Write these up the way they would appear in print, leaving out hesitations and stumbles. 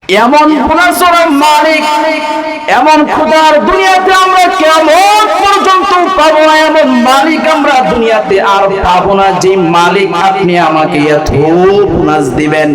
এমন গুনাহগার মালিক, এমন খোদার দুনিয়াতে আমরা কিয়ামত পর্যন্ত পাবো না, এমন মালিক আমরা দুনিয়াতে আর পাবো না যে মালিক আপনি আমাকে এত বোনাস দিবেন।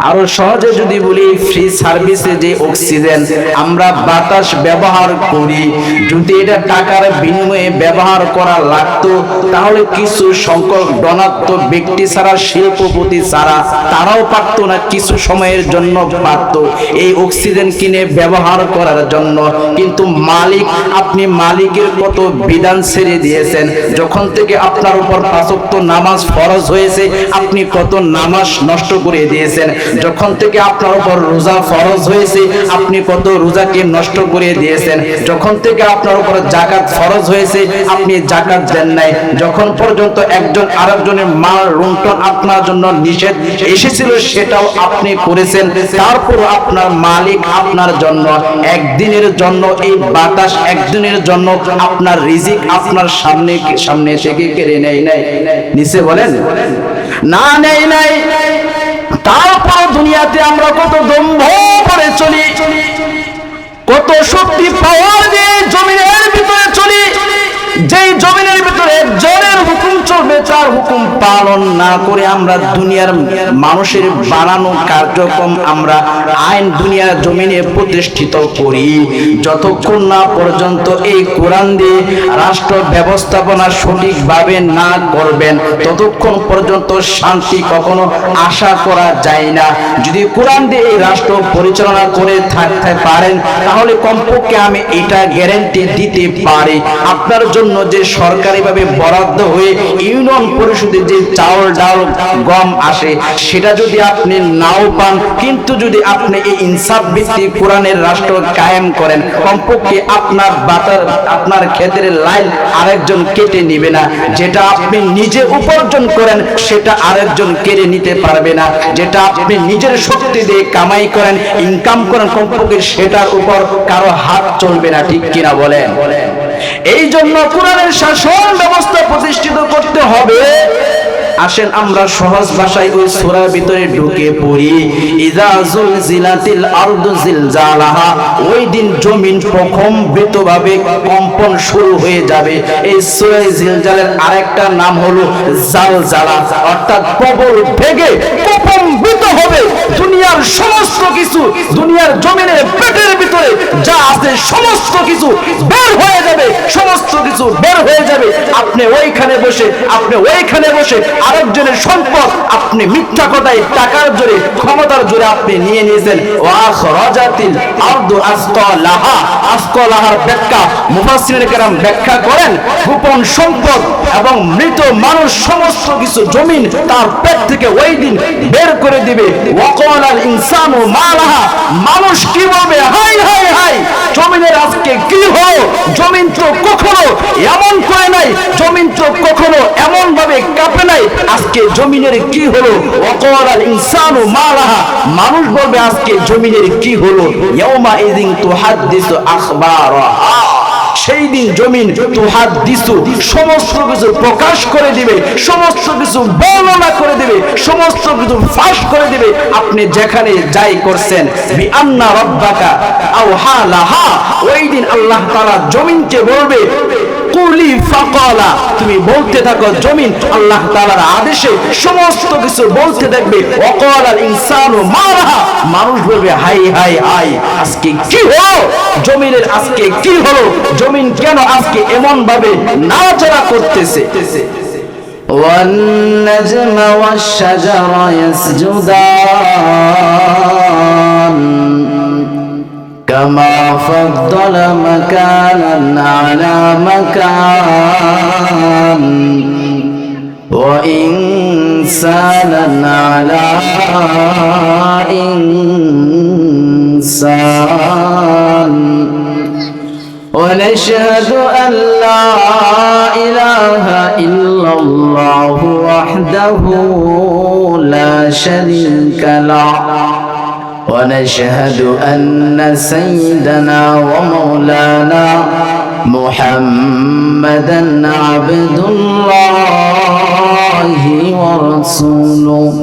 আরো সহজে যদি বলি, ফ্রি সার্ভিসে যে অক্সিজেন আমরা বাতাস ব্যবহার করি, যদি এটা টাকার বিনিময়ে ব্যবহার করা লাগতো তাহলে কিছু সংখ্যক ধনাত্ম ব্যক্তি ছাড়া, শিল্পপতি ছাড়া তারাও পারতো না, কিছু সময়ের জন্য পারতো এই অক্সিজেন কিনে ব্যবহার করার জন্য। কিন্তু মালিক, আপনি মালিকের কত বিধান ছেড়ে দিয়েছেন। যখন থেকে আপনার উপর 5 ওয়াক্ত নামাজ ফরজ হয়েছে আপনি কত নামাজ নষ্ট করে দিয়েছেন। যখন থেকে আপনার উপর রোজা ফরজ হয়েছে আপনি কত রোজাকে নষ্ট করে দিয়েছেন। যখন থেকে আপনার উপর যাকাত ফরজ হয়েছে আপনি যাকাত দেন নাই। যখন পর্যন্ত একজন আরেকজনের মাল লুণ্ঠন আপনার জন্য নিষেধ এসেছিল সেটাও আপনি করেছেন। তারপর আপনার মালিক আপনার জন্য একদিনের জন্য এই বাতাস, একদিনের জন্য আপনার রিজিক আপনার সামনে এসে কেড়ে নেয় নাই? নিচে বলেন না, নেই নাই। তারপর দুনিয়াতে আমরা কত দম্ভ করে চলি, কত শক্তি পাওয়ার দিয়ে জমিনের ভিতরে চলি, যেই জমিনের ভিতরে জনের হুকুম চলবে তার হুকুম পালন না করে আমরা দুনিয়ার মানুষের বানানো কার্যক্রম আমরা আইন দুনিয়ার জমিনে প্রতিষ্ঠিত করি। যতক্ষণ না পর্যন্ত এই কোরআন দিয়ে রাষ্ট্র ব্যবস্থাপনা সঠিকভাবে না করবেন ততক্ষণ পর্যন্ত শান্তি কখনো আশা করা যায় না। যদি কোরআন দিয়ে এই রাষ্ট্র পরিচালনা করে থাকতে পারেন তাহলে কমপক্ষে আমি এটা গ্যারান্টি দিতে পারি, আপনার জন্য যে সরকারিভাবে বরাদ্দ হয়ে ইউনিয়ন পরিষদে যে চাউল ডাল গম আসে সেটা যদি আপনি নাও পান, কিন্তু যদি আপনি এই ইনসাফ ভিত্তিক কোরআনের রাষ্ট্র কায়েম করেন কমপক্ষে আপনার ক্ষেতের লাইন আরেকজন কেটে নিবে না। যেটা আপনি নিজে উপার্জন করেন সেটা আরেকজন কেড়ে নিতে পারবে না। যেটা আপনি নিজের শক্তি দিয়ে কামাই করেন, ইনকাম করেন, কমপক্ষে সেটার উপর কারো হাত চলবে না। ঠিক কিনা বলেন? এই জন্য কোরআনের শাসন ব্যবস্থা প্রতিষ্ঠিত করতে হবে। আসেন আমরা সহজ ভাষায় ওই সূরার ভিতরে ঢুকে পড়ি। ইযা যুলজিলাতিল আরদু জিলজালাহা, ওই দিন জমিন প্রকম্পিতভাবে কম্পন শুরু হয়ে যাবে। এই সূরা জিলজালের আরেকটা নাম হলো জালজালা, অর্থাৎ প্রবল বেগে কম্পিত হবে দুনিয়ার সমস্ত কিছু, দুনিয়ার জমিনের পেটের ভিতরে যা আছে সমস্ত কিছু বের হয়ে যাবে, সমস্ত কিছু বের হয়ে যাবে। আপনি ওইখানে বসে আরেকজনের সম্পদ আপনি মিথ্যা কথায় টাকার জোরে, ক্ষমতার জোরে আপনি নিয়ে নিয়েছেন। ওয়াখরাজাতিল আরদু আসকালাহা, আসকালাহার ব্যাখ্যা মুফাসসিরিনে কেরাম ব্যাখ্যা করেন গোপন সম্পদ এবং মৃত মানুষ সমস্ত কিছু জমিন তার পেট থেকে ওই দিন বের করে দিবে। ওয়াকালাল ইনসানু মা লাহা, মানুষ কি বলবে? হাই হাই হাই, জমিনের আজকে কি হলো? জমিন তো কখনো এমন করে নাই, জমিন তো কখনো এমন ভাবে কাঁপে নাই, আজকে জমিনের কি হলো? ওয়াকালাল ইনসানু মা লাহা, মানুষ বলবে আজকে জমিনের কি হলো? ইয়াউমা ইযিন তুহাদ্দিসু আখবারাহা, সেই দিন জমিন তুহাদ্দিসু সমস্ত কিছু প্রকাশ করে দিবে, সমস্ত কিছু বর্ণনা করে দিবে, সমস্ত কিছু ফাঁস করে দিবে আপনি যেখানে যাই করছেন। বিআন্না রাব্বাকা আওহা লাহা, ওই দিন আল্লাহ তাআলা জমিনকে বলবে কুলি ফাকালা, তুমি বলতে থাকো। জমিন আল্লাহ তাআলার আদেশে সমস্ত কিছু বলতে থাকবে। ওয়াকালাল ইনসানু মা লাহা, মানুষ বলবে হাই হাই হাই, আজকে কি হলো? জমিনের আজকে কি হলো? জমিন কেন আজকে এমন ভাবে নাড়াচাড়া করতেছে? ওয়ান নাজমা ওয়াশ শাজারা ইয়াসজুদান কামা ফাদ্দালা মাকানান আলা মাকান ওয়া ইনসানান আলা ইনসান ونشهد أن لا إله إلا الله وحده لا شريك له ونشهد أن سيدنا ومولانا محمدا عبد الله ورسوله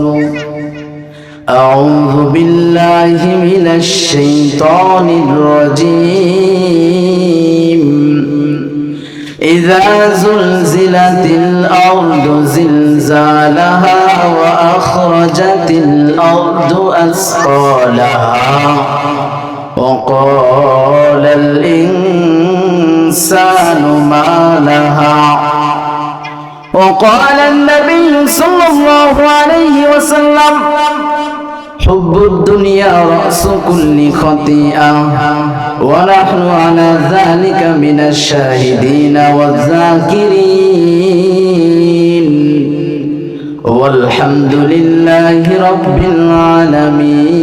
أعوذ بالله من الشيطان الرجيم إذا زلزلت الأرض زلزالها وأخرجت الأرض أثقالها وقال الإنسان ما لها وقال النبي صلى الله عليه وسلم حب الدنيا رأس كل خطيئة ونحن على ذلك من الشاهدين والذاكرين والحمد لله رب العالمين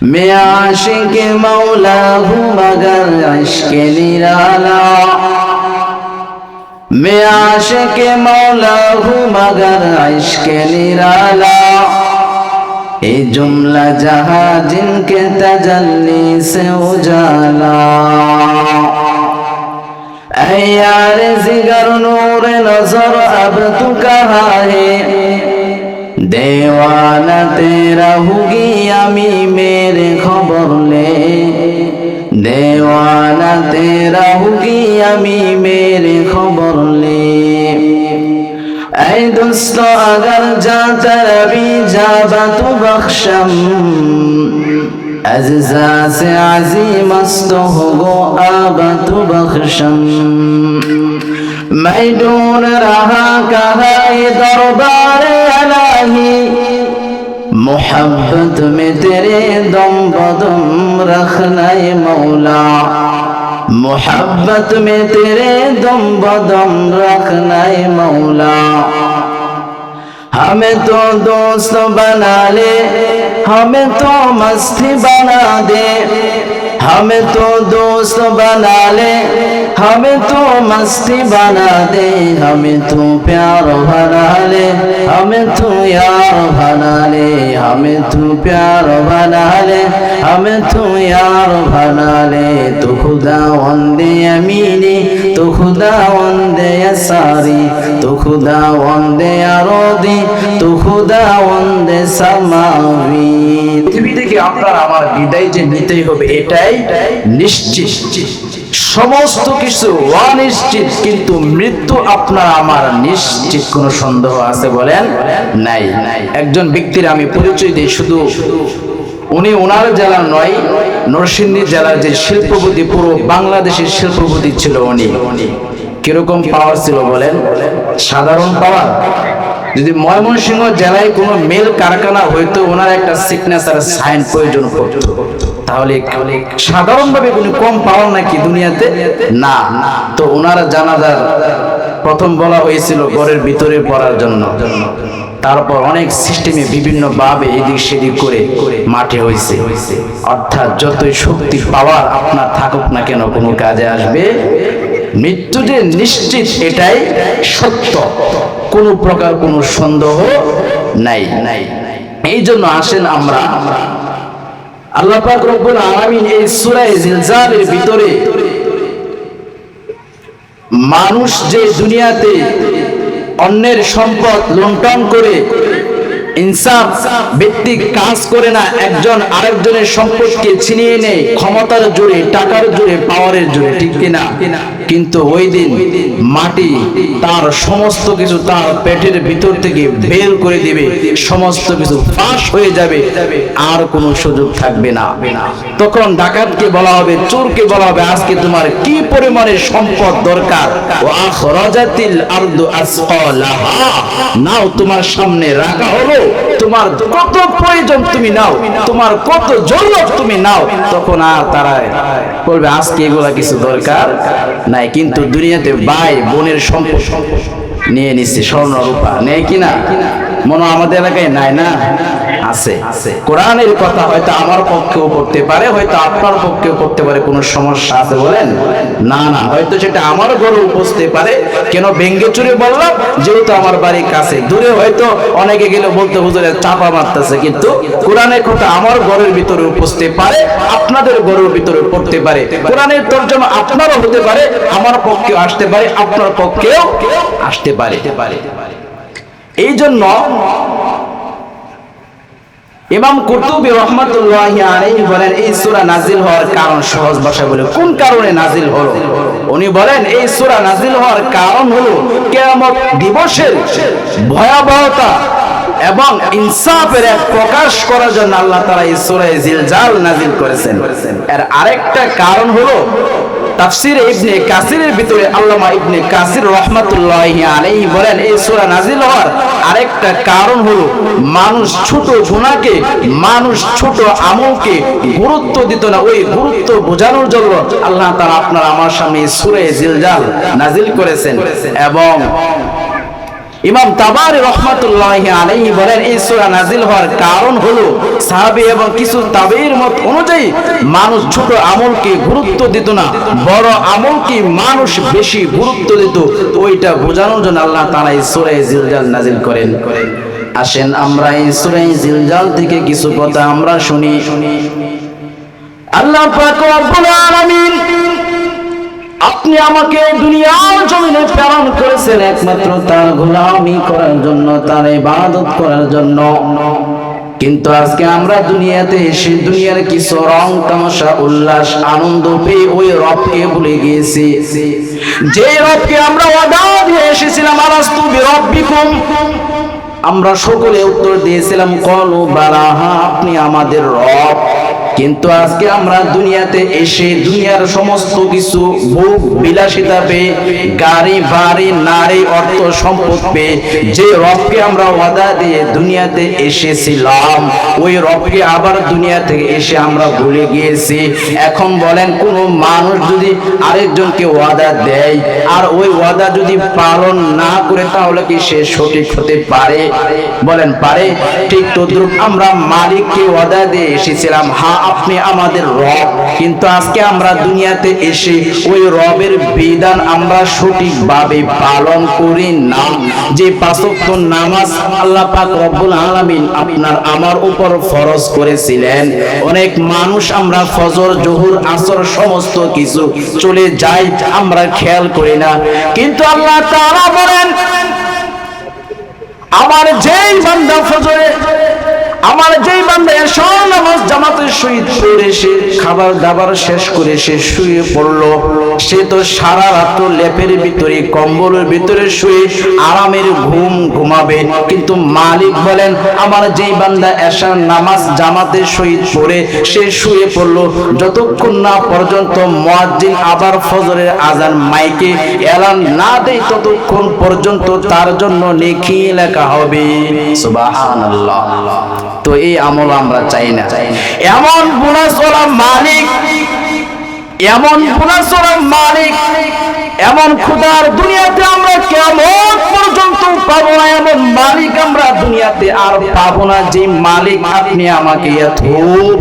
میں عاشق مولا ہوں مگر عشق نرالا میں عاشق مولا ہوں مگر عشق نرالا یہ جملہ جہاں جن کے تجلی سے اجالا اے یار زگر نور نظر اب تو کہاں ہے دیوانہ تیرا ہوگی امی میرے خبر لے دیوانہ تیرا ہوگی امی میرے خبر لے اے دوستو اگر جاتا ربی جابا تو بخشم عزیزہ سے عظیم است ہوگو آبا تو بخشم میں ڈھونڈ رہا کہاں دربار الہی محبت میں تیرے دم بدم رکھنا مولا محبت میں تیرے دم بدم رکھنا مولا ہمیں تو دوست بنا لے ہمیں تو مستی بنا دے ہمیں تو دوست بنا لے ہمیں تو مستی بنا دے ہمیں تو پیار بنا لے ہمیں تو یار بنا لے ہمیں تو پیار بنا لے ہمیں تو یار بنا لے تو خدا وند یمینی تو خدا وند یساری تو خدا وند ارضی তো খোদা ওয়ান্দে সামাবি পৃথিবী থেকে আপনার আমার বিদায় যে নিতেই হবে এটাই নিশ্চিত সমস্ত কিছু অনিশ্চিত কিন্তু মৃত্যু আপনার আমার নিশ্চিত কোনো সন্দেহ আছে বলেন নাই একজন ব্যক্তির আমি পরিচয় দেই শুধু উনি ওনার জেলার নয় নরসিংদী জেলার যে শিল্পপতি পুরো বাংলাদেশের শিল্পপতি ছিল উনি কিরকম পাওয়ার ছিল বলেন সাধারণ পাওয়ার যদি ময়মনসিংহ জেলায় কোনো মিল কারখানা হইতো ওনার একটা সিগনেচার সাইন প্রয়োজন পড়তো তাহলে সাধারণভাবে কোনো কম পাওয়ার নাকি দুনিয়াতে না তো ওনারা জানাজার প্রথম বলা হয়েছিল ঘরের ভিতরে পড়ার জন্য তারপর অনেক সিস্টেমে বিভিন্ন ভাবে এদিক সেদিক করে মাঠে হয়েছে অর্থাৎ যতই শক্তি পাওয়ার আপনার থাকুক না কেন কোনো কাজে আসবে মৃত্যু যে নিশ্চিত এটাই সত্য কোনো প্রকার কোনো সন্দেহ নাই এই জন্য আসেন আমরা আল্লাহ পাক রব্বুল আলামিন এই সূরা জিলজালের ভিতরে মানুষ যে দুনিয়াতে অন্যের সম্পদ লুণ্ঠন করে ইনসাফ ভিত্তিক কাজ করে না একজন আরেকজনের সম্পদকে ছিনিয়ে নেয় ক্ষমতার জোরে টাকার জোরে পাওয়ারের জোরে ঠিক কিনা কিন্তু ওই দিন মাটি তার সমস্ত কিছু তার পেটের ভিতর থেকে বের করে দিবে সমস্ত কিছু ফাঁস হয়ে যাবে আর কোনো সুযোগ থাকবে না তখন ডাকাতকে বলা হবে চোরকে বলা হবে আজকে তোমার কি পরিমাণের সম্পদ দরকার ও আখরাজাতিল আরদু আসকালাহা নাও তোমার সামনে রাখা হলো তোমার কত প্রয়োজন তুমি নাও তোমার কত জরুরত তুমি নাও তখন আর তারা বলবে আজকে এগুলা কিছু দরকার নাই কিন্তু দুনিয়াতে ভাই বোনের সম্পদ নিয়ে নিচ্ছে স্বর্ণ রূপা নেই কিনা মনে আমাদের এলাকায় নাই না আছে কোরআনের কথা হয়তো আমার পক্ষেও পড়তে পারে হয়তো আপনার পক্ষেও পড়তে পারে কোনো সমস্যা আছে বলেন না হয়তো সেটা আমার ঘরেও পৌঁছতে পারে কেন ভেঙ্গে চুরে বললাম যেহেতু আমার বাড়ির কাছে দূরে হয়তো অনেকে গেলে বলতে হুজুরে চাপা মারতেছে কিন্তু কোরআনের কথা আমার ঘরের ভিতরে পৌঁছতে পারে আপনাদের ঘরের ভিতরে পড়তে পারে কোরআনের তরজমা আপনারও হতে পারে আমার পক্ষেও আসতে পারে আপনার পক্ষেও আসতে পারে এই জন্য ইমাম কুরতুবী রাহমাতুল্লাহি আলাইহি বলেন এই সূরা নাজিল হওয়ার কারণ সহজ ভাষায় বলে কোন কারণে নাজিল হলো। উনি বলেন এই সূরা নাজিল হওয়ার কারণ হলো কিয়ামত দিবসের ভয়াবহতা এবং ইনসাফের এক প্রকাশ করার জন্য আল্লাহ তাআলা এই সূরা জিলজাল নাজিল করেছেন। এর আরেকটা কারণ হলো তাফসীর ইবনে কাসিরের ভিতরে আল্লামা ইবনে কাসির রাহমাতুল্লাহি আলাইহি বলেন এই সূরা নাজিল হওয়ার আরেকটা কারণ হলো মানুষ ছোট গুনাহকে, মানুষ ছোট আমলকে গুরুত্ব দিত না, ওই গুরুত্ব বোঝানোর জন্য আল্লাহ তাআলা আপনার আমার সামনে এই সূরা জিলজাল নাজিল করেছেন। এবং ইমাম তাবারি রাহমাতুল্লাহি আলাইহি বলেন এই সূরা নাজিল হওয়ার কারণ হলো সাহাবী এবং কিছু তাবেঈর মত অনুযায়ী মানুষ ছোট আমলকে গুরুত্ব দিত না, বড় আমলকে মানুষ বেশি গুরুত্ব দিত, ওইটা বোঝানোর জন্য আল্লাহ তাআলা এই সূরা জিলজাল নাজিল করেন। আসেন আমরা এই সূরা জিলজাল থেকে কিছু কথা আমরা শুনি। আল্লাহ পাক রব্বুল আলামিন আপনি আমাকে দুনিয়ার জমিনে প্রেরণ করেছেন একমাত্র তার গোলামি করার জন্য, তার ইবাদত করার জন্য। কিন্তু আজকে আমরা দুনিয়াতে এসে দুনিয়ার কিছু রং তামাশা উল্লাস আনন্দ পেয়ে ওই রবকে ভুলে গিয়েছি, যে রবকে আমরা ওয়াদা দিয়ে এসেছিলাম আলাস্তু বিরাব্বিকুম, আমরা সকলে উত্তর দিয়েছিলাম ক্বালু বালা, আপনি আমাদের রব। কিন্তু আজকে আমরা দুনিয়াতে এসে দুনিয়ার সমস্ত কিছু ভোগ বিলাসিতা পেয়ে, গাড়ি বাড়ি নারী অর্থ সম্পদ পেয়ে যে রবকে আমরা ওয়াদা দিয়ে দুনিয়াতে এসেছিলাম ওই রবকে আবার দুনিয়া থেকে এসে আমরা ভুলে গিয়েছি। এখন বলেন কোন মানুষ যদি আরেকজনকে ওয়াদা দেয় আর ওই ওয়াদা যদি পালন না করে তাহলে কি সে সঠিক হতে পারে? বলেন পারে? ঠিক তদ্রুপ আমরা মালিককে ওয়াদা দিয়ে এসেছিলাম হ্যাঁ আপনি আমাদের রব, কিন্তু আজকে আমরা দুনিয়াতে এসে ওই রবের বিধান আমরা সঠিকভাবে পালন করি না। যে পাঁচ ওয়াক্ত নামাজ আল্লাহ পাক রব্বুল আলামিন আপনার আমার উপর ফরজ করেছিলেন, অনেক মানুষ আমরা ফজর জোহর আসর সমস্ত কিছু চলে যায়, আমরা খেয়াল করি না। কিন্তু আল্লাহ তাআলা বলেন আমার যেই বান্দা ফজরে, আমার যেই বান্দা এশার নামাজ জামাতের সহিত পড়ে সে খাবার দাবার শেষ করে সে শুয়ে পড়লো, সে তো সারা রাত লেপের ভিতরে কম্বলের ভিতরে শুয়ে আরামের ঘুম ঘুমাবে। কিন্তু মালিক বলেন আমার যেই বান্দা এশার নামাজ জামাতের সহিত পড়ে সে শুয়ে পড়লো, যতক্ষণ না পর্যন্ত মুয়াজ্জিন আবার ফজরের আজান মাইকে এলান না দেয় ততক্ষণ পর্যন্ত তার জন্য নেকি লেখা হবে। সুবহানাল্লাহ। তো এই আমল আমরা চাই না। এমন বোনাস ওলা মালিক, এমন বোনাস ওলা মালিক, এমন খোদার দুনিয়াতে আমরা কেমন পর্যন্ত পাবো না, এমন মালিক আমরা দুনিয়াতে আর পাবো না যে মালিক আপনি আমাকে এত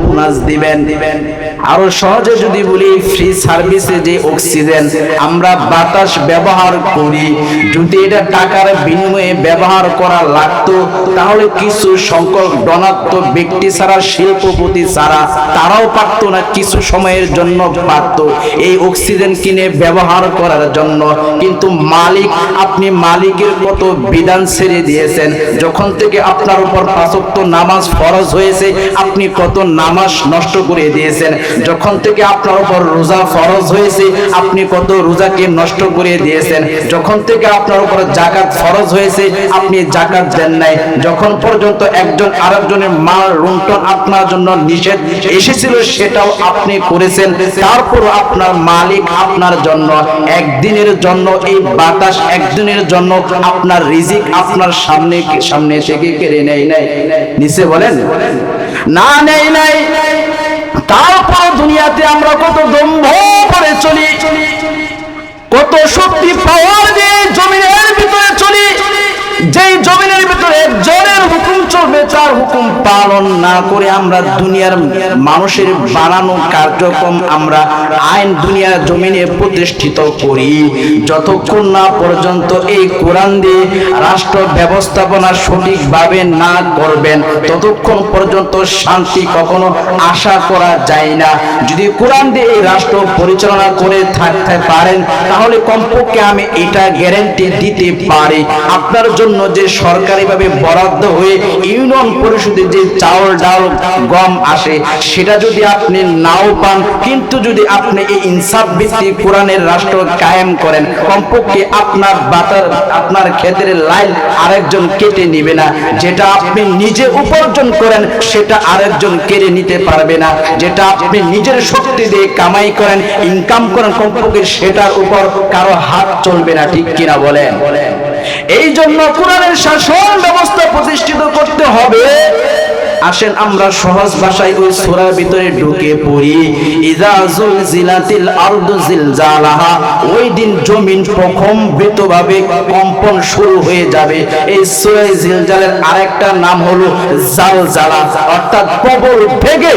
বোনাস দিবেন। আরো সহজে যদি বলি ফ্রি সার্ভিসে যে অক্সিজেন আমরা বাতাস ব্যবহার করি, যদি এটা টাকার বিনিময়ে ব্যবহার করা লাগতো তাহলে কিছু সংখ্যক ধনাত্ম ব্যক্তি ছাড়া শিল্পপতি ছাড়া তারাও পারতো না, কিছু সময়ের জন্য পারতো এই অক্সিজেন কিনে ব্যবহার করার জন্য। কিন্তু মালিক আপনি মালিকের কত বিধান ছেড়ে দিয়েছেন, যখন থেকে আপনার উপর পাঁচ ওয়াক্ত নামাজ ফরজ হয়েছে আপনি কত নামাজ নষ্ট করে দিয়েছেন, যখন থেকে আপনার উপর রোজা ফরজ হয়েছে আপনি কত রোজাকে নষ্ট করে দিয়েছেন, যখন থেকে আপনার উপর যাকাত ফরজ হয়েছে আপনি যাকাত দেন নাই, যখন পর্যন্ত একজন আরেকজনের মাল লুণ্ঠন আপনার জন্য নিষেধ এসেছিল সেটাও আপনি করেছেন। তারপর আপনার মালিক আপনার জন্য একদিনের জন্য এই বাতাস, একদিনের জন্য আপনার রিজিক আপনার সামনে থেকে কেড়ে নেয় নাই, নিচে বলেন না নেই নাই। তারপর দুনিয়াতে আমরা কত দম্ভ করে চলি, কত শক্তি পাওয়ার দিয়ে জমিনের ভিতরে চলি, যেই জমিনের ভিতরে একজনের হুকুম চলবে তার হুকুম পালন না করে আমরা দুনিয়ার মানুষের বানানো কার্যক্রম আমরা আইন দুনিয়ার জমিনে প্রতিষ্ঠিত করি, যতক্ষণ না পর্যন্ত এই কোরআন দিয়ে রাষ্ট্র ব্যবস্থাপনা সঠিকভাবে না করবেন ততক্ষণ পর্যন্ত শান্তি কখনো আশা করা যায় না। যদি কোরআন দিয়ে এই রাষ্ট্র পরিচালনা করে থাকতে পারেন তাহলে কমপক্ষে আমি এটা গ্যারান্টি দিতে পারি আপনার জন্য যে সরকারিভাবে বরাদ্দ হয়ে ইউনিয়ন পরিষদে যে চাউল ডাল গম আসে সেটা যদি আপনি নাও পান, কিন্তু যদি আপনি এই ইনসাফ ভিত্তিক কোরআনের রাষ্ট্র কায়েম করেন কমপক্ষে আপনার ক্ষেতের লাইন আরেকজন কেটে নিবে না, যেটা আপনি নিজে উপার্জন করেন সেটা আরেকজন কেড়ে নিতে পারবে না, যেটা আপনি নিজের শক্তি দিয়ে কামাই করেন ইনকাম করেন কমপক্ষে সেটার উপর কারো হাত চলবে না, ঠিক কিনা বলেন? এই জন্য কোরআনের শাসন ব্যবস্থা প্রতিষ্ঠিত করতে হবে। আসেন আমরা সহজ ভাষায় ওই সূরার ভিতরে ঢুকে পড়ি। ইযা যুলজিলাতিল আরদু জিলজালাহা, ওই দিন জমিন প্রকম্পিতভাবে কম্পন শুরু হয়ে যাবে। এই সূরা জিলজালের আরেকটা নাম হলো জালজালা, অর্থাৎ প্রবল বেগে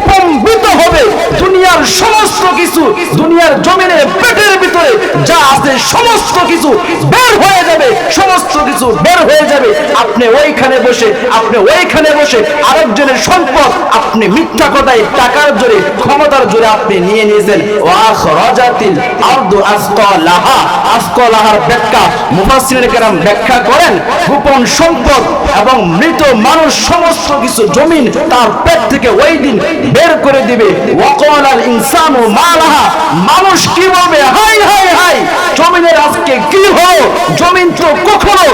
কম্পিত হবে দুনিয়ার সমস্ত কিছু, দুনিয়ার জমিনের পেটের ভিতরে যা আছে সমস্ত কিছু বের হয়ে যাবে, সমস্ত কিছু বের হয়ে যাবে। আপনি ওইখানে বসে আরেকজনের সম্পদ আপনি মিথ্যা কথায় টাকার জোরে ক্ষমতার জোরে আপনি নিয়ে নিয়েছেন। ওয়াখরাজাতিল আরদু আসকালাহা, আসকালাহার ব্যাখ্যা মুফাসসিরিন কেরাম ব্যাখ্যা করেন গোপন সম্পদ এবং মৃত মানুষ সমস্ত কিছু জমিন তার পেট থেকে ওই দিন বের করে দিবে। ওয়াকালাল ইনসানু মা লাহা, মানুষ কি বলবে, হাই হাই হাই জমিনের আজকে কি হলো, জমিন তো কখনো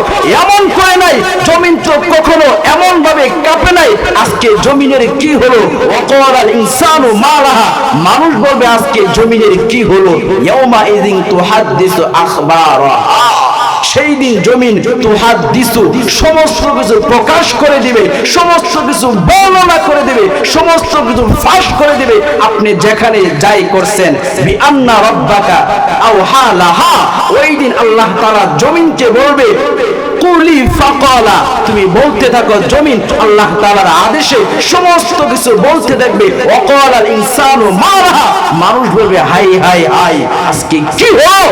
এমন করে নাই, জমিন তো কখনো এমন ভাবে কাঁপে নাই, আজকে জমিনের কি হলো। ওয়াকালাল ইনসানু মা লাহা, মানুষ বলবে আজকে জমিনের কি হলো। ইয়াউমা ইযিন তুহাদ্দিসু আখবারাহা, সেই দিন জমিন তুহাদ্দিসু সমস্ত কিছু প্রকাশ করে দিবে, সমস্ত কিছু বর্ণনা করে দিবে, সমস্ত কিছু ফাঁস করে দিবে আপনি যেখানে যাই করছেন। বিআন্না রাব্বাকা আওহা লাহা, ওই দিন আল্লাহ তাআলা জমিনকে বলবে কুলি ফাকালা, তুমি বলতে থাকো। জমিন আল্লাহ তাআলার আদেশে সমস্ত কিছু বলতে থাকবে। ওয়াকালাল ইনসানু মা লাহা, মানুষ বলবে হাই হাই হাই আজকে কি হলো,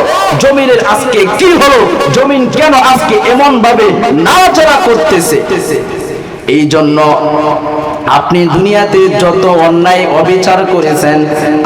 জমিনের আজকে কি হলো, জমিন কেন আজকে এমন ভাবে নাড়াচাড়া করতেছে। এই জন্য আপনি দুনিয়াতে যত অন্যায় অবিচার করেছেন,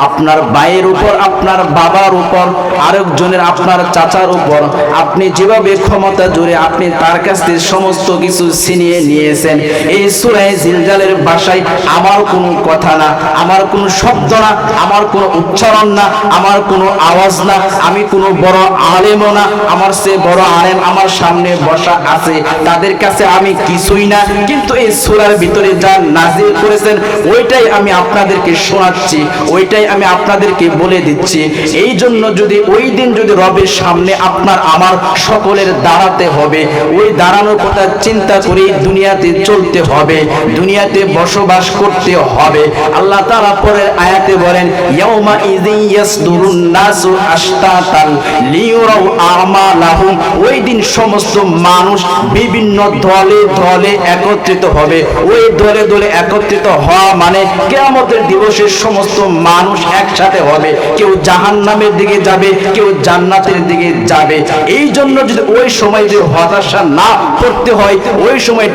আপনার ভাইয়ের উপর, আপনার বাবার উপর, আরেকজনের আপনার চাচার উপর, আপনি যেভাবে ক্ষমতা জুড়ে আপনি তার কাছ থেকে সমস্ত কিছু ছিনিয়ে নিয়েছেন। এই সূরা জিলজালের ভাষায় আমার কোনো কথা না, আমার কোনো শব্দ না, আমার কোনো উচ্চারণ না, আমার কোনো আওয়াজ না, আমি কোনো বড় আলেমও না, আমার চেয়ে বড় আলেম আমার সামনে বসা আছে, তাদের কাছে আমি কিছুই না, কিন্তু এই সূরার ভিতরে যা নাজিল করেছেন ওইটাই আমি আপনাদেরকে শোনাচ্ছি, ওইটাই আমি আপনাদেরকে বলে দিচ্ছি। এই জন্য যদি ওই দিন যদি রবের সামনে আপনার আমার সকলের দাঁড়াতে হবে, ওই দাঁড়ানোর কথা চিন্তা করে দুনিয়াতে চলতে হবে, দুনিয়াতে বসবাস করতে হবে। আল্লাহ তাআলা পরের আয়াতে বলেন ইয়াউমা ইযিন ইয়াসদুরুন নাসু আশতাতান লিয়ুরাউ আমালাহুম, ওই দিন সমস্ত মানুষ বিভিন্ন দলে দলে একত্রিত হবে। ওই দলে দলে একত্রিত হওয়া মানে কিয়ামতের দিবসে সমস্ত মানুষ একসাথে হবে, কেউ জাহান্নামের দিকে যাবে, কেউ জান্নাতের দিকে যাবে। এই জন্য যদি ওই সময় যদি হতাশা না পড়তে হয়, ওই সময়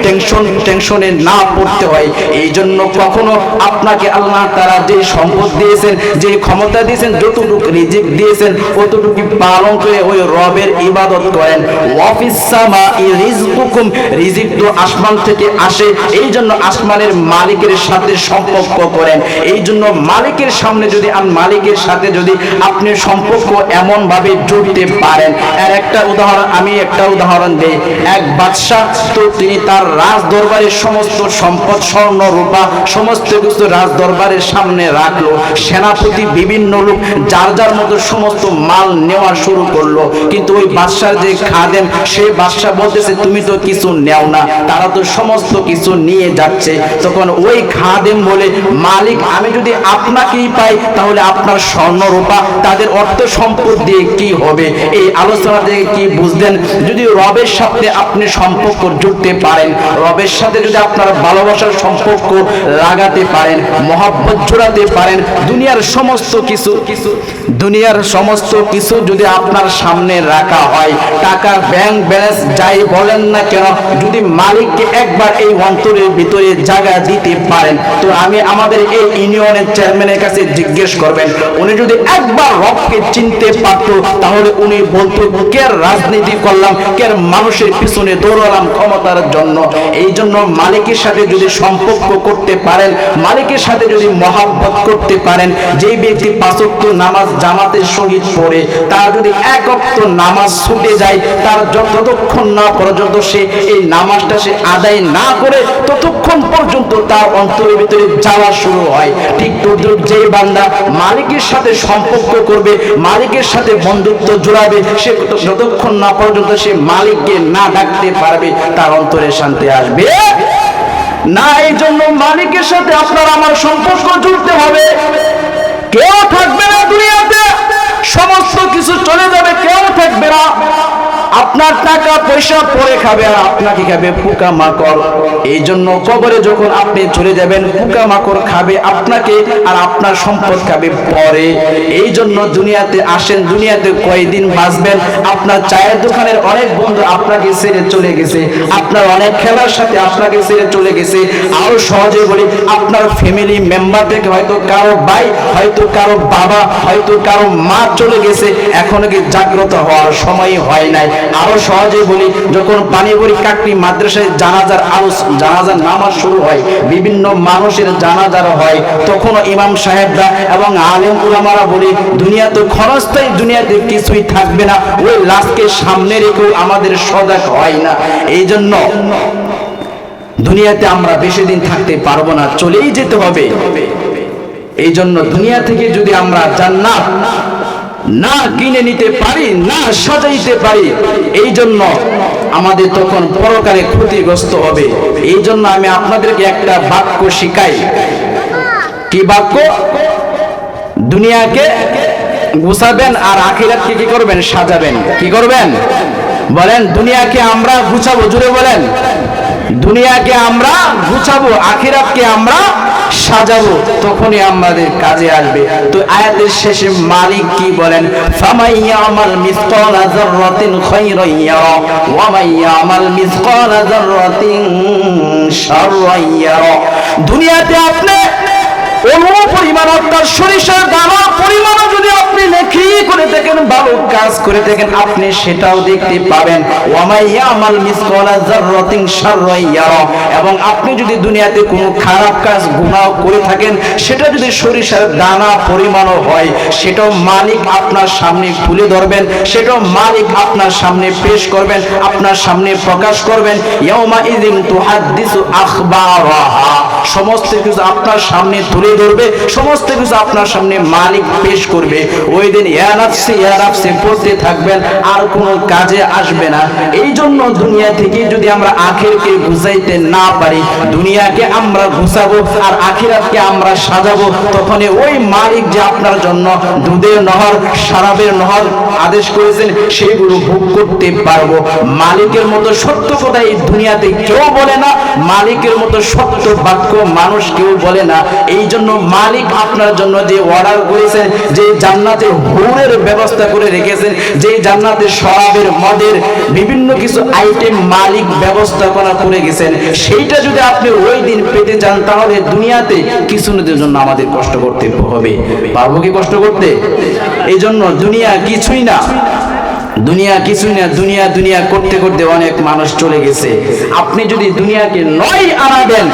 টেনশনে না পড়তে হয়, এই জন্য কখনো আপনাকে আল্লাহ তাআলা যে সম্পদ দিয়েছেন, যে ক্ষমতা দিয়েছেন, যতটুকু রিজিক দিয়েছেন ততটুকু পালন করে ওই রবের ইবাদত করেন। ওয়াফিস সামাই রিজকুকুম, রিজিক তো আসমান থেকে আসে, এই জন্য আসমানের মালিকের সাথে সম্পর্ক করেন। এই জন্য মালিকের সামনে যদি মালিকের সাথে যদি আপনি সম্পর্ক এমন ভাবে জুড়তে পারেন। এর আমি একটা উদাহরণ দেই। এক বাদশাহ তো তিনি তার রাজ দরবারের সমস্ত সম্পদ স্বর্ণ রূপা সমস্ত কিছু রাজ দরবারের সামনে রাখলো। সেনাপতি বিভিন্ন লোক যার যার মতো সমস্ত মাল নেওয়া শুরু করলো, কিন্তু ওই বাদশার যে খাদেম সেই বাদশাহ বলতেছে তুমি তো কিছু নেও না, তারা তো সমস্ত কিছু নিয়ে যাচ্ছে, তখন ওই খাদেম বলে, মালিক আমি যদি আপনাকেই পাই তাহলে আপনার স্বর্ণ রূপা তাদের অর্থ সম্পদ দিয়ে কি হবে? এই আলোচনা থেকে কি বুঝলেন? যদি রবের সাথে আপনি সম্পর্ক জুড়তে পারেন, রবের সাথে যদি আপনার ভালোবাসার সম্পর্ক লাগাতে পারেন, মহব্বত জোড়াতে পারেন, দুনিয়ার সমস্ত কিছু যদি আপনার সামনে রাখা হয়, টাকা ব্যাংক ব্যালেন্স যাই বলেন না কেন, যদি মালিককে একবার এই অন্তরের ভিতরে জায়গা দিতে পারেন, তো আমি আমাদের এই ইউনিয়নের চেয়ারম্যানের কাছে জিজ্ঞেস করবেন, উনি যদি একবার রবকে চিনতে পারত তাহলে উনি বলতো, কে রাজনীতি করলাম, কে মানুষের পিছনে দৌড়ালাম ক্ষমতার জন্য। এই জন্য মালিকের সাথে যদি সম্পর্ক করতে পারেন, মালিকের সাথে যদি মহব্বত করতে পারেন, যেই ব্যক্তি 5 ওয়াক্ত নামাজ জামাতের সহিত পড়ে, তার যদি 1 ওয়াক্ত নামাজ ছুটে যায়, তার যতক্ষণ না পর্যন্ত সে এই নামাজটা সে আদায় না করে, ততক্ষণ পর্যন্ত তার অন্তরের ভিতরে যাওয়া শুরু হয়। ঠিক তদ্রুপ যেই বান্দা মালিকের সাথে সম্পর্ক করবে, মালিকের সাথে বন্ধুত্ব জোড়াবে, সে যতক্ষণ না পর্যন্ত সে মালিককে না ডাকতে পারবে, তার অন্তরে শান্তি আসবে না। এই জন্য মালিকের সাথে আপনার আমার সম্পর্ক জুড়তে হবে। কেউ থাকবে না দুনিয়াতে, সমস্ত কিছু চলে যাবে, কেউ থাকবে না। আপনার টাকা পয়সা পরে খাবে, আর আপনাকে খাবে পোকা মাকড়। এই জন্য কবরে যখন আপনি চলে যাবেন, পোকা মাকড় খাবে আপনাকে, আর আপনার সম্পদ খাবে পরে। এই জন্য দুনিয়াতে আসেন, দুনিয়াতে কয়দিন বাঁচবেন? আপনার চায়ের দোকানের অনেক বন্ধু আপনাকে ছেড়ে চলে গেছে, আপনার অনেক খেলার সাথে আপনাকে ছেড়ে চলে গেছে। আরো সহজে বলি, আপনার ফ্যামিলি মেম্বার থেকে হয়তো কারো ভাই, হয়তো কারো বাবা, হয়তো কারো মা চলে গেছে, এখনো কি জাগ্রত হওয়ার সময় হয় নাই। আরো সহজে বলি, যখন পানিপুরি কাকরি মাদ্রাসায় জানাজার নামাজ শুরু হয়, বিভিন্ন মানুষের জানাজার হয়, তখন ইমাম সাহেবরা এবং আলেম উলামারা বলি, দুনিয়া তো ক্ষণস্থায়ী, দুনিয়াতে কিছুই থাকবে না, ওই লাশকে সামনে রেখেও আমাদের সজাগ হয় না। এই জন্য দুনিয়াতে আমরা বেশি দিন থাকতে পারবো না, চলেই যেতে হবে। এই জন্য দুনিয়া থেকে যদি আমরা জান্নাত না কিনে নিতে পারি, না সাজাইতে পারি, এই জন্য আমাদের তখন পরকালে ক্ষতিগ্রস্ত হবে। এই জন্য আমি আপনাদেরকে একটা বাক্য শিখাই। কি বাক্য? দুনিয়াকে গুছাবেন আর আখিরাতকে কি করবেন? সাজাবেন। কি করবেন বলেন? দুনিয়াকে আমরা গুছাবো, জুড়ে বলেন। দুনিয়াকে আমরা গুছাবো, আখিরাতকে আমরা সাজাবো, তখনই আমাদের কাজে আসবে। তো আয়াতের শেষে মালিক কি বলেন? ফামাইয়ামাল মিসকালা যাররাতিন খায়রান ইয়ারা ওয়া মাইয়ামাল মিসকালা যাররাতিন শাররান ইয়ারা। দুনিয়াতে আপনি পরিমাণ অর্থাৎ সরিষার দানা পরিমাণও যদি আপনি নেকি করে থাকেন, ভালো কাজ করে থাকেন, আপনি সেটাও দেখতে পাবেন। ওয়া মাইয়ামাল মিসকালা যাররাতিন শাররান ইয়ারা। এবং আপনি যদি দুনিয়াতে কোনো খারাপ কাজ গুনাহ করে থাকেন, সেটা যদি সরিষার দানা পরিমাণও হয়, সেটাও মালিক আপনার সামনে তুলে ধরবেন, সেটাও মালিক আপনার সামনে পেশ করবেন, আপনার সামনে প্রকাশ করবেন। ইয়াউমা ইযিন তুহাদ্দিসু আখবারাহা। সমস্ত কিছু আপনার সামনে তুলে ধরবে, সমস্ত কিছু আপনার সামনে মালিক পেশ করবে। ওই দিন ইয়া নাফসি পড়তে থাকবেন, আর কোনো কাজে আসবে না। এই জন্য দুনিয়া থেকে যদি আমরা আখিরাতকে গুছাইতে না পারি, দুনিয়াকে আমরা গুছাবো আর আখিরাতকে আমরা সাজাবো, তখন ওই মালিক যে আপনার জন্য দুধের নহর, শরাবের নহর আদেশ করেছেন, সেগুলো ভোগ করতে পারবো। মালিকের মতো সত্য কথা এই দুনিয়াতে কেউ বলে না, মালিকের মতো সত্য বাক্য মানুষ কেউ বলে না। এই জন্য মালিক আপনার জন্য যে অর্ডার করেছেন, যে জান্নাতে হুরের ব্যবস্থা করে রেখেছেন, যে জান্নাতে শরাবের মদের বিভিন্ন কিছু আইটেম মালিক ব্যবস্থাপনা করে গেছেন, সেইটা যদি আপনি ওই দিন পেতে চান, তাহলে দুনিয়াতে কিছুদিনের জন্য আমাদের কষ্ট করতে হবে। পারবো কি কষ্ট করতে? এই জন্য দুনিয়া কিছুই না, দুনিয়া কিছুই না। দুনিয়া করতে করতে অনেক মানুষ চলে গেছে। আপনি যদি দুনিয়াকে নয় আনা দেন,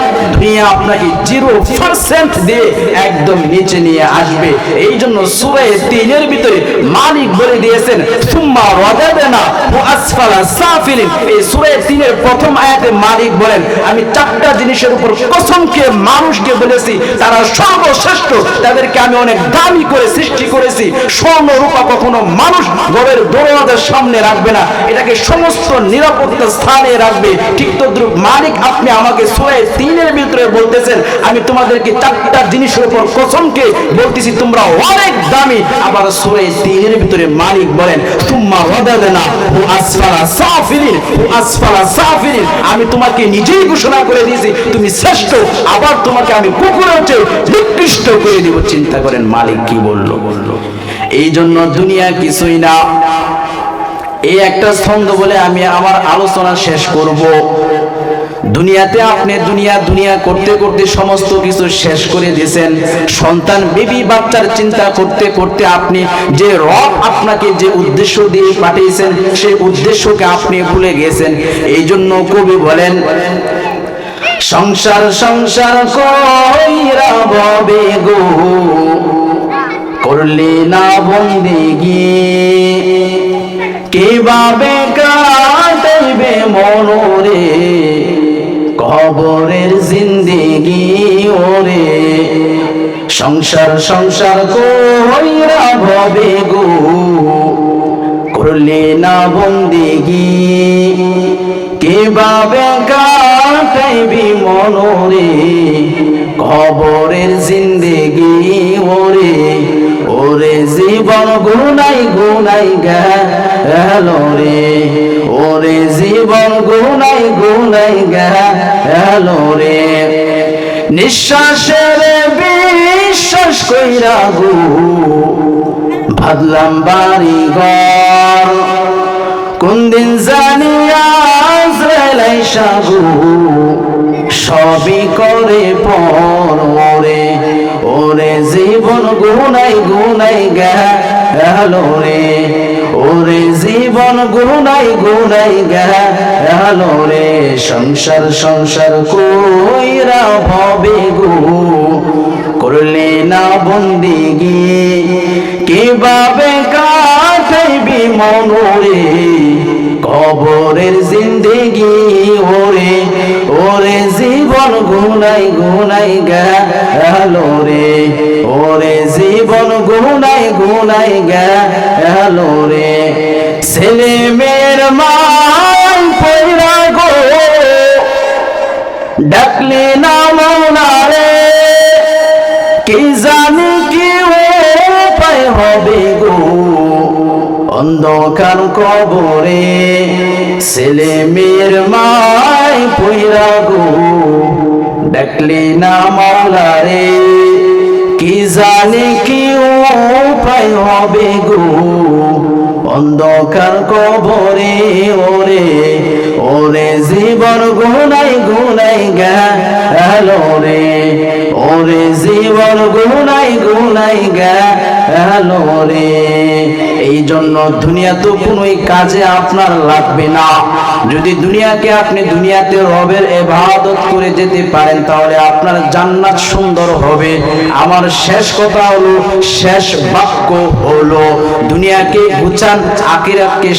দুনিয়া আপনাকে 0% দিয়ে একদম নিচে নিয়ে আসবে। এই জন্য সূরা 3 ভিতরে মালিক বলে দিয়েছেন সুম্মা রাদাদনা ওয়া আসফালা সাফিলিন। এই সূরা 3 প্রথম আয়াতে মালিক বলেন আমি 4টা জিনিসের উপর কসম খেয়ে মানুষকে বলেছি তারা সর্বশ্রেষ্ঠ, তাদেরকে আমি অনেক দামি করে সৃষ্টি করেছি। স্বর্ণ রূপা কখনো মানুষ ঘরের দরওয়াজার সামনে রাখবে না, এটাকে সমস্ত নিরাপত্তা স্থানে রাখবে। ঠিক তদ্রুপ মালিক আপনি আমাকে সূরা 3 ভিতরে বলতেছেন আমি তোমাদেরকে 4টা জিনিসের উপর কসম খেয়ে বলতেছি তোমরা অনেক দামি। আবার সূরা 3 ভিতরে মালিক বলেন সুম্মা রাদাদনা ওয়া আসফালা সাফিলিন, আসফালা সাফিলিন, আমি তোমাকে নিজেই ঘোষণা করে দিয়েছি তুমি শ্রেষ্ঠ, আবার তোমাকে আমি কুকুরের চেয়ে নিকৃষ্ট করে দিব। চিন্তা করেন মালিক কি বলল। এই জন্য দুনিয়া কিছুই না। এই একটা ছন্দ বলে আমি আমার আলোচনা শেষ করব। দুনিয়াতে আপনি দুনিয়া দুনিয়া করতে করতে সমস্ত কিছু শেষ করে দিয়েছেন। সন্তান বিবি বাচ্চার চিন্তা করতে করতে আপনি যে রব আপনাকে যে উদ্দেশ্য দিয়ে পাঠিয়েছেন সেই উদ্দেশ্যকে আপনি ভুলে গেছেন। এই জন্য কবি বলেন সংসার সংসার কইরা ববে গো করলে না বন্দেগি, কিভাবে কাটাইবে মনরে কবরের জিন্দেগি ওরে। সংসার সংসার কইরা ভবে গো করলে না বন্দেগি, কিভাবে কাটাইবি মনরে কবরের জিন্দেগি ওরে। ওরে জীবন গুনাই গুনাই গেল রে, ওরে জীবন গুনাই গুনাই গেল রে। নিঃশ্বাসের বিশ্বাস কইরা গো ভাবলাম বাড়ি ঘর, কোন দিন জানি আজরাইল আইসা গো সবই করে পরে। ওরে জীবন গুনাই গুনাই গেল রে, ওরে জীবন গুনাই গুনাই গেল রে। সংসার সংসার কইরা ভবে গো করলে না বন্দেগি, কিভাবে কাটাইবি মনরে কবরের জিন্দেগি ওরে। ওরে জীবন গুনাই গুনাই গেল রে, ওরে জীবন গুনাই গুনাই গেল রে। ছেলে মেয়ের মান পয়রা গো ডাকলে না মনারে, কি জানি কি উপায় হবে গো অন্ধকার কবরে। ছেলে মেয়ের মায় পয়রা গো ডাকলে না মাওলারে, কি জানি কি উপায় হবে গো অন্ধকার কবরে ওরে। ওরে জীবন গুনাই গুনাই গেল রে, ওরে জীবন গুনাই গুনাই গেল রে। এই জন্য দুনিয়া তো কোনোই কাজে আপনার লাগবে না। যদি দুনিয়াকে আপনি দুনিয়াতে রবের ইবাদত করে যেতে পারেন তাহলে আপনার জান্নাত সুন্দর হবে। আমার শেষ কথা হলো, শেষ বাক্য হলো দুনিয়াকে গুছান, আখিরাতকে